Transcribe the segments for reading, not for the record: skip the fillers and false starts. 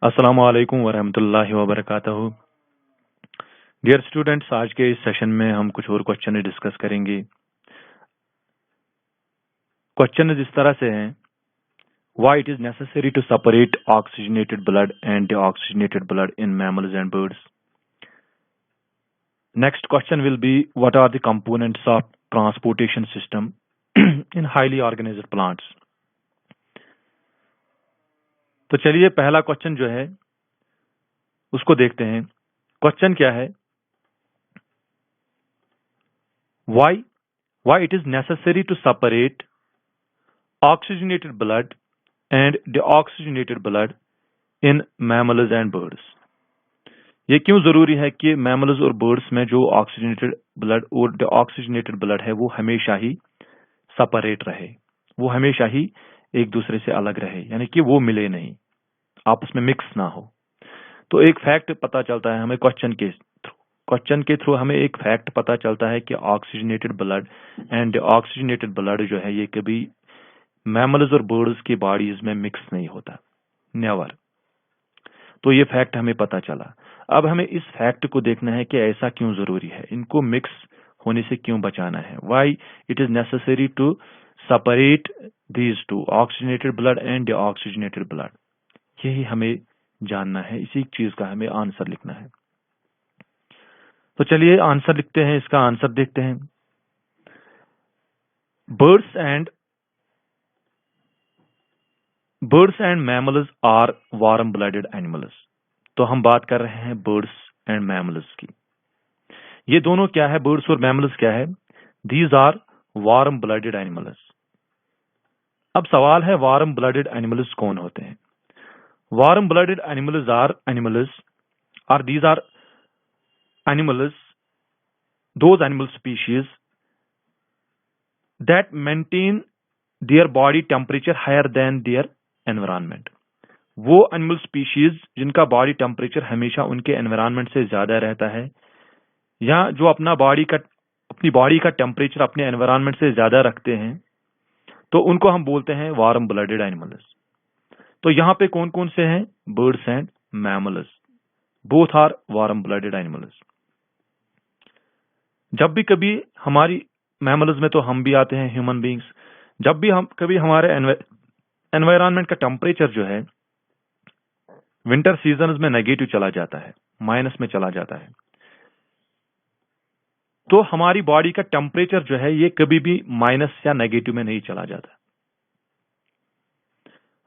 अस्सलाम वालेकुम वरहमतुल्लाहि वबरकातुहू। डियर स्टूडेंट्स, आज के इस सेशन में हम कुछ और क्वेश्चन डिस्कस करेंगे। क्वेश्चन इस तरह से हैं, why it is necessary to separate oxygenated blood and deoxygenated blood in mammals and birds. Next question will be, what are the components of transportation system in highly organised plants. तो चलिए पहला question जो है उसको देखते हैं। Question क्या है, why it is necessary to separate oxygenated blood and deoxygenated blood in mammals and birds। ये क्यों जरूरी है कि मैमल्स और बर्ड्स में जो ऑक्सीजनेटेड ब्लड और डीऑक्सीजनेटेड ब्लड है वो हमेशा ही सेपरेट रहे, वो हमेशा ही एक दूसरे से अलग रहे, यानी कि वो मिले नहीं, आपस में मिक्स ना हो। तो एक फैक्ट पता चलता है हमें क्वेश्चन के थ्रू हमें एक फैक्ट पता चलता है कि oxygenated blood and deoxygenated blood जो है ये कभी मैमल्स और बर्ड्स की बॉडीज में मिक्स नहीं होता, नेवर। तो ये फैक्ट हमें पता चला। अब हमें इस फैक्ट को देखना है कि ऐसा क्यों जरूरी है, इनको मिक्स होने से क्यों बचाना है। Why it is necessary to separate these two, oxygenated blood and deoxygenated blood, यही हमें जानना है, इसी चीज का हमें आंसर लिखना है। तो चलिए आंसर लिखते हैं, इसका आंसर देखते हैं। Birds and mammals are warm blooded animals. तो हम बात कर रहे हैं बर्ड्स एंड मैमल्स की। ये दोनों क्या है, बर्ड्स और मैमल्स क्या है, these are warm blooded animals. अब सवाल है वार्म ब्लडेड एनिमल्स कौन होते हैं। Warm blooded animals are these are animals, those animal species that maintain their body temperature higher than their environment। वो एनिमल स्पीशीज जिनका बॉडी टेम्परेचर हमेशा उनके एनवायरनमेंट से ज्यादा रहता है, या जो अपनी बॉडी का टेम्परेचर अपने एनवायरनमेंट से ज्यादा रखते हैं, तो उनको हम बोलते हैं वार्म ब्लडेड एनिमल्स। तो यहाँ पे कौन कौन से हैं, birds and mammals, both are warm blooded animals. जब भी कभी हमारी मैमल्स में तो हम भी आते हैं, ह्यूमन बींग्स, जब भी हम कभी हमारे एनवायरनमेंट का टेम्परेचर जो है विंटर सीजन में नेगेटिव चला जाता है, माइनस में चला जाता है, तो हमारी बॉडी का टेम्परेचर जो है ये कभी भी माइनस या नेगेटिव में नहीं चला जाता।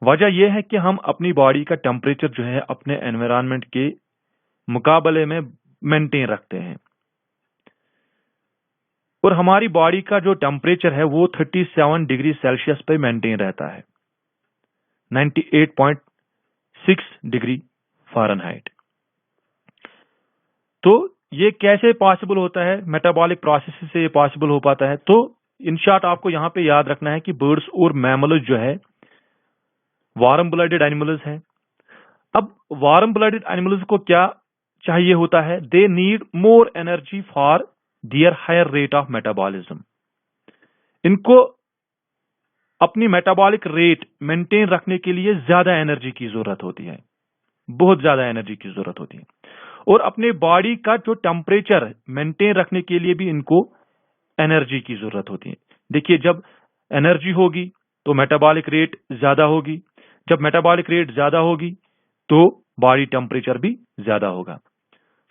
वजह यह है कि हम अपनी बॉडी का टेम्परेचर जो है अपने एनवायरनमेंट के मुकाबले में मेंटेन रखते हैं, और हमारी बॉडी का जो टेम्परेचर है वो 37 डिग्री सेल्सियस पे मेंटेन रहता है, 98.6 डिग्री फ़ारेनहाइट। तो ये कैसे पॉसिबल होता है, मेटाबॉलिक प्रोसेस से ये पॉसिबल हो पाता है। तो इन शॉर्ट आपको यहां पे याद रखना है कि बर्ड्स और मैमल्स जो है वार्म ब्लडेड एनिमल्स हैं। अब वार्म ब्लडेड एनिमल्स को क्या चाहिए होता है, they need more energy for their higher rate of metabolism. इनको अपनी मेटाबॉलिक रेट मेंटेन रखने के लिए ज्यादा एनर्जी की जरूरत होती है, बहुत ज्यादा एनर्जी की जरूरत होती है, और अपने बॉडी का जो टेम्परेचर मेंटेन रखने के लिए भी इनको एनर्जी की जरूरत होती है। देखिए, जब एनर्जी होगी तो मेटाबॉलिक रेट ज्यादा होगी, जब मेटाबॉलिक रेट ज्यादा होगी तो बॉडी टेम्परेचर भी ज्यादा होगा।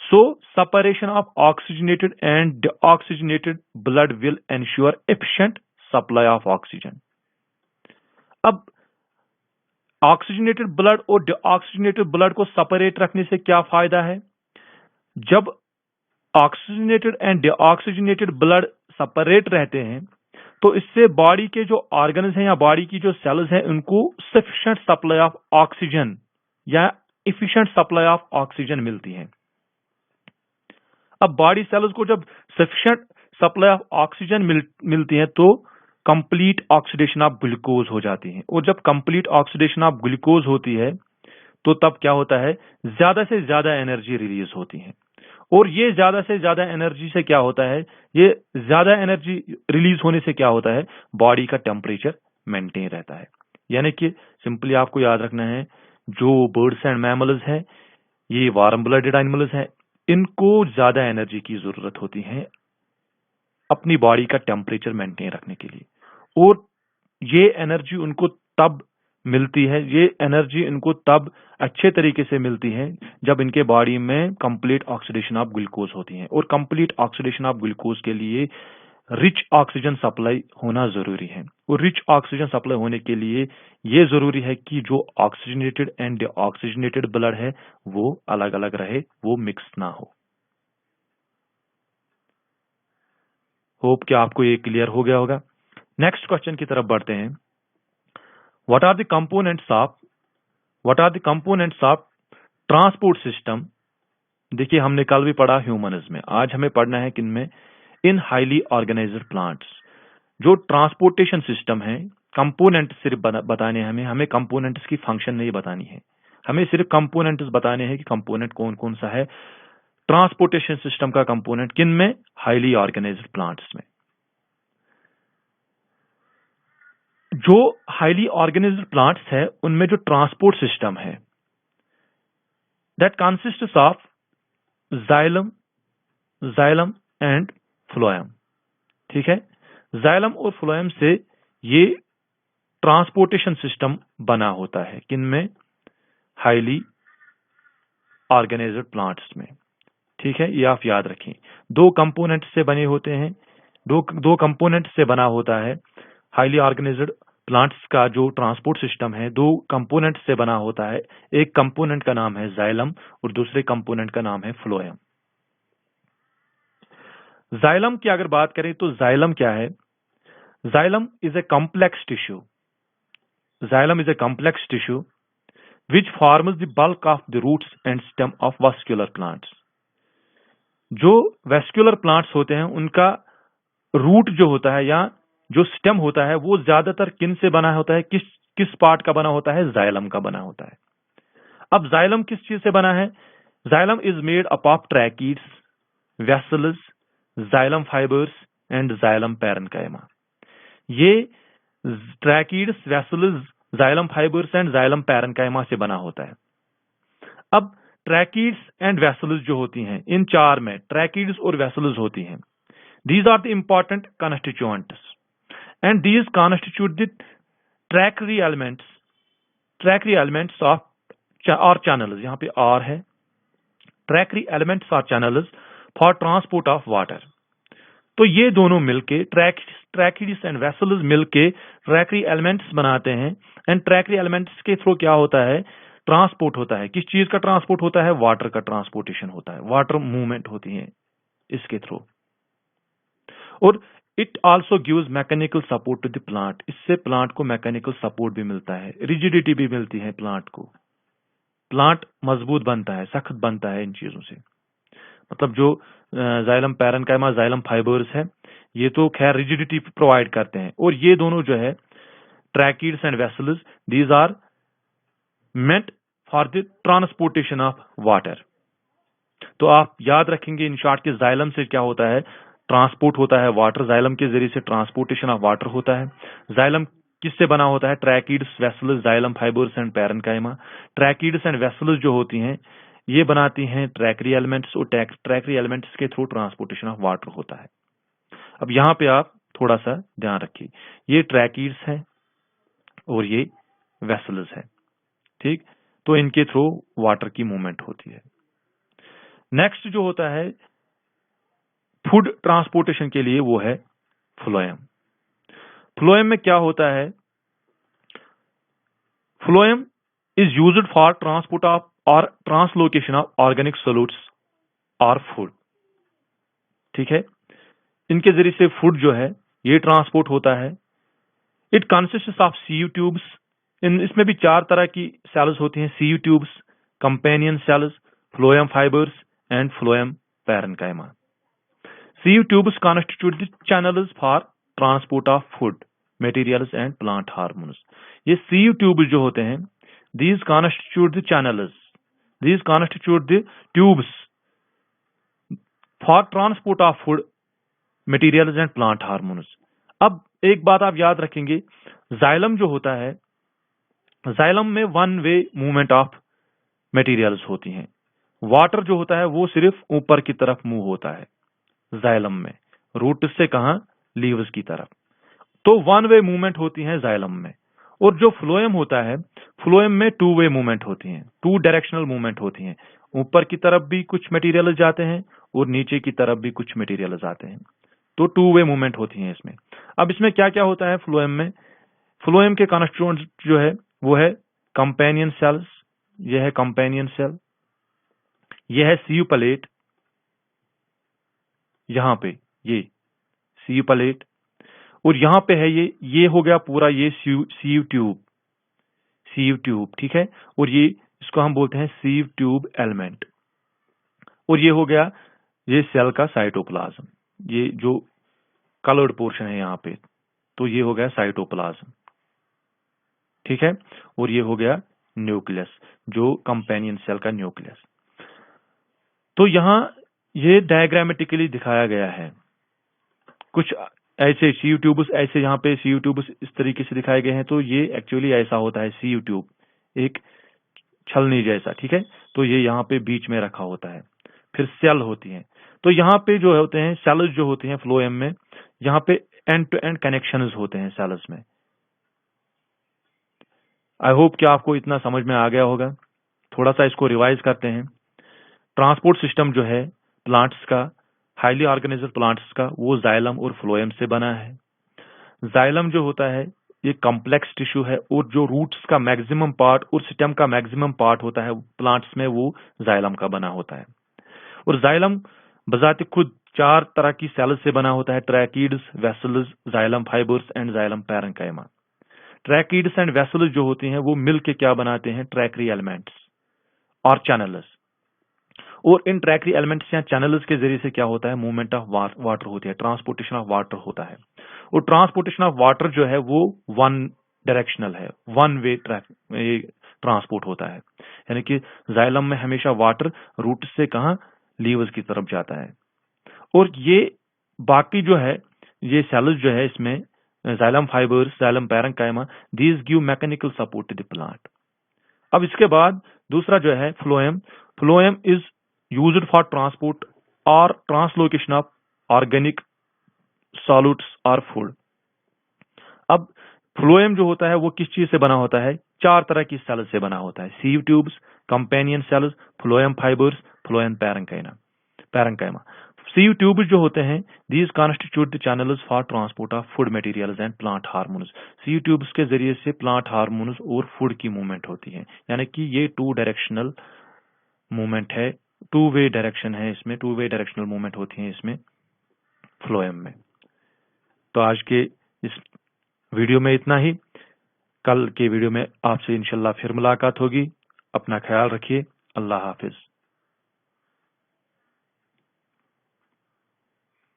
So, separation of oxygenated and deoxygenated blood will ensure efficient supply of oxygen। अब ऑक्सीजनेटेड ब्लड और डीऑक्सीजनेटेड ब्लड को सेपरेट रखने से क्या फायदा है, जब oxygenated and deoxygenated blood separate रहते हैं तो इससे बॉडी के जो ऑर्गन्स हैं या बॉडी की जो सेल्स हैं उनको सफिशिएंट सप्लाई ऑफ ऑक्सीजन या इफिशिएंट सप्लाई ऑफ ऑक्सीजन मिलती है। अब बॉडी सेल्स को जब सफिशिएंट सप्लाई ऑफ ऑक्सीजन मिलती है तो कंप्लीट ऑक्सीडेशन ऑफ ग्लूकोज हो जाती है, और जब कंप्लीट ऑक्सीडेशन ऑफ ग्लूकोज होती है तो तब क्या होता है, ज्यादा से ज्यादा एनर्जी रिलीज होती है, और ये ज्यादा से ज्यादा एनर्जी से क्या होता है, ये ज्यादा एनर्जी रिलीज होने से क्या होता है, बॉडी का टेम्परेचर मेंटेन रहता है। यानी कि सिंपली आपको याद रखना है जो बर्ड्स एंड मैमल्स है, ये वार्म ब्लडेड एनिमल्स हैं, इनको ज्यादा एनर्जी की जरूरत होती है अपनी बॉडी का टेम्परेचर मेंटेन रखने के लिए, और ये एनर्जी उनको तब मिलती है, ये एनर्जी इनको तब अच्छे तरीके से मिलती है जब इनके बॉडी में कंप्लीट ऑक्सीडेशन ऑफ ग्लूकोज होती है। और कंप्लीट ऑक्सीडेशन ऑफ ग्लूकोज के लिए रिच ऑक्सीजन सप्लाई होना जरूरी है, और रिच ऑक्सीजन सप्लाई होने के लिए ये जरूरी है कि जो ऑक्सीजनेटेड एंड ऑक्सीजनेटेड ब्लड है वो अलग अलग रहे, वो मिक्स ना हो। होप कि आपको ये क्लियर हो गया होगा। नेक्स्ट क्वेश्चन की तरफ बढ़ते हैं। What are the components of transport system. देखिए, हमने कल भी पढ़ा ह्यूमन्स में, आज हमें पढ़ना है किनमें, इन हाईली ऑर्गेनाइज्ड प्लांट्स। जो ट्रांसपोर्टेशन सिस्टम है, कंपोनेंट सिर्फ बताने हैं हमें कंपोनेंट्स की फंक्शन नहीं बतानी है, हमें सिर्फ कंपोनेंट्स बताने हैं कि कंपोनेंट कौन कौन सा है ट्रांसपोर्टेशन सिस्टम का कंपोनेंट किनमें, हाईली ऑर्गेनाइज्ड प्लांट्स में। जो हाईली ऑर्गेनाइज्ड प्लांट्स है उनमें जो ट्रांसपोर्ट सिस्टम है that consists of xylem and phloem. ठीक है, जाइलम और फ्लोएम से ये ट्रांसपोर्टेशन सिस्टम बना होता है किनमें, हाईली ऑर्गेनाइज्ड प्लांट्स में। ठीक है, ये आप याद रखें, दो कंपोनेंट से बने होते हैं, दो कंपोनेंट से बना होता है हाईली ऑर्गेनाइज्ड प्लांट्स का जो ट्रांसपोर्ट सिस्टम है, दो कंपोनेंट से बना होता है। एक कंपोनेंट का नाम है जाइलम और दूसरे कंपोनेंट का नाम है फ्लोएम। जाइलम की अगर बात करें तो जाइलम क्या है, xylem is a complex tissue, xylem is a complex tissue which forms the bulk of the roots and stem of vascular plants। जो वेस्क्यूलर प्लांट्स होते हैं उनका रूट जो होता है या जो स्टेम होता है वो ज्यादातर किन से बना होता है, किस पार्ट का बना होता है, जाइलम का बना होता है। अब जाइलम किस चीज से बना है, xylem is made up of tracheids, vessels, xylem fibres and xylem parenchyma. ये tracheids, vessels, xylem fibres and xylem parenchyma से बना होता है। अब ट्रैकीड्स एंड वेसल्स जो होती हैं, इन चार में ट्रैकीड्स और वेसल्स होती हैं। These are the important constituents and these constitute the tracheary elements of और चैनल्स, यहाँ पे आर है, ट्रैक्टरी एलिमेंट्स और channels for transport of water. तो ये दोनों मिलके ट्रैकीड्स एंड वेसल्स मिलके ट्रैक्टरी एलिमेंट्स बनाते हैं, एंड ट्रैक्टरी एलिमेंट्स के थ्रू क्या होता है, ट्रांसपोर्ट होता है। किस चीज का ट्रांसपोर्ट होता है, वाटर का ट्रांसपोर्टेशन होता है, वाटर मूवमेंट होती है इसके थ्रू। और it also gives mechanical support to the plant, इससे प्लांट को मैकेनिकल सपोर्ट भी मिलता है, रिजिडिटी भी मिलती है प्लांट को, प्लांट मजबूत बनता है, सख्त बनता है इन चीजों से। मतलब जो जाइलम पैरेन्काइमा, जाइलम फाइबर्स है, ये तो खैर रिजिडिटी प्रोवाइड करते हैं, और ये दोनों जो है tracheids and vessels, these are meant for the transportation of water. तो आप याद रखेंगे इन शॉर्ट के जाइलम से क्या होता है, ट्रांसपोर्ट होता है वाटर, जाइलम के जरिए से ट्रांसपोर्टेशन ऑफ वाटर होता है। जाइलम किससे बना होता है, tracheids, vessels, xylem fibres and parenchyma. Tracheids and vessels जो होती हैं ये बनाती हैं ट्रैक्टरी एलिमेंट्स, और ट्रैक्टरी एलिमेंट्स के थ्रू ट्रांसपोर्टेशन ऑफ वाटर होता है। अब यहाँ पे आप थोड़ा सा ध्यान रखिए, ये ट्रैकीड्स है और ये वेसल्स है, ठीक, तो इनके थ्रू वाटर की मूवमेंट होती है। नेक्स्ट जो होता है फूड ट्रांसपोर्टेशन के लिए वो है फ्लोएम। फ्लोएम में क्या होता है, phloem is used for transport of और ट्रांसलोकेशन ऑफ ऑर्गेनिक सॉल्यूट्स और फूड। ठीक है, इनके जरिए से फूड जो है ये ट्रांसपोर्ट होता है। It consists of sieve tubes, इसमें भी चार तरह की सेल्स होती हैं, sieve tubes, companion cells, phloem fibres and phloem parenchyma. Sieve tubes constitute the channels for transport of food materials and plant hormones. ये सीयू ट्यूब्स जो होते हैं, these constitute the channels, these constitute the tubes for transport of food materials and plant hormones। अब एक बात आप याद रखेंगे, जाइलम जो होता है जाइलम में one way movement of materials होती हैं। वाटर जो होता है वो सिर्फ ऊपर की तरफ मूव होता है जाइलम में, रूट से कहां, लीव्स की तरफ। तो वन वे मूवमेंट होती है जाइलम में। और जो फ्लोएम होता है, फ्लोएम में टू वे मूवमेंट होती हैं, टू डायरेक्शनल मूवमेंट होती हैं। ऊपर की तरफ भी कुछ मटेरियल जाते हैं और नीचे की तरफ भी कुछ मटेरियल आते हैं, तो टू वे मूवमेंट होती है इसमें। अब इसमें क्या क्या होता है फ्लोएम में? फ्लोएम के कॉन्स्टिट्यूएंट्स जो है वो है कंपेनियन सेल्स, यह है कंपेनियन सेल, यह है सीयूपलेट, यहां पे ये सीयूपलेट, और यहां पे है ये हो गया पूरा ये सीयू ट्यूब, सीव ट्यूब, ठीक है। और ये इसको हम बोलते हैं सीव ट्यूब एलिमेंट। और ये हो गया ये सेल का साइटोप्लाज्म, ये जो कलर्ड पोर्शन है यहाँ पे, तो ये हो गया साइटोप्लाज्म, ठीक है। और ये हो गया न्यूक्लियस, जो कंपेनियन सेल का न्यूक्लियस। तो यहाँ ये डायग्रामेटिकली दिखाया गया है, कुछ ऐसे सीयू ट्यूब्स, ऐसे यहाँ पे सीयू ट्यूब्स इस तरीके से दिखाए गए हैं। तो ये एक्चुअली ऐसा होता है सीयू ट्यूब, एक छलनी जैसा, ठीक है। तो ये यहाँ पे बीच में रखा होता है, फिर सेल होती हैं। तो यहाँ पे जो होते हैं सेल्स जो होते हैं फ्लोएम में, यहाँ पे एंड टू एंड कनेक्शंस होते हैं सेल्स में। आई होप कि आपको इतना समझ में आ गया होगा। थोड़ा सा इसको रिवाइज करते हैं। ट्रांसपोर्ट सिस्टम जो है प्लांट्स का, हाईली ऑर्गेनाइज्ड प्लांट्स का, वो जाइलम और फ्लोएम से बना है। जाइलम जो होता है ये कॉम्प्लेक्स टिश्यू है, और जो रूट्स का मैक्सिमम पार्ट और स्टेम का मैक्सिमम पार्ट होता है प्लांट्स में, वो जाइलम का बना होता है। और जाइलम बजाते खुद चार तरह की सेल्स से बना होता है, tracheids, vessels, xylem fibres and xylem parenchyma. Tracheids and vessels जो होती हैं वो मिल के क्या बनाते हैं, ट्रैकरी एलिमेंट्स और चैनल्स। और इन ट्रैकरी एलिमेंट्स या चैनल्स के जरिए से क्या होता है, मूवमेंट ऑफ वाटर होती है, ट्रांसपोर्टेशन ऑफ वाटर होता है। और ट्रांसपोर्टेशन ऑफ वाटर जो है वो वन डायरेक्शनल है, वन वे ट्रांसपोर्ट होता है। यानी कि जाइलम में हमेशा वाटर रूट से कहां, लीव्स की तरफ जाता है। और ये बाकी जो है ये सेल्स जो है इसमें, xylem fibres, xylem parenchyma, these give mechanical support to the plant. अब इसके बाद दूसरा जो है phloem. Phloem is used for transport और ट्रांसलोकेशन ऑफ ऑर्गेनिक सॉल्यूट्स और फूड। अब फ्लोएम जो होता है वो किस चीज से बना होता है, चार तरह की सेल से बना होता है, sieve tubes, companion cells, phloem fibres, phloem parenchyma. Sieve tubes जो होते हैं, these constitute the channels for transport of food materials and plant hormones. Sieve tubes के जरिए से प्लांट हार्मोन्स और फूड की मूवमेंट होती है। यानी कि ये टू डायरेक्शनल मूवमेंट है, टू वे डायरेक्शन है इसमें, टू वे डायरेक्शनल मूवमेंट होती है इसमें फ्लोएम में। तो आज के इस वीडियो में इतना ही। कल के वीडियो में आपसे इंशाल्लाह फिर मुलाकात होगी। अपना ख्याल रखिए। अल्लाह हाफिज।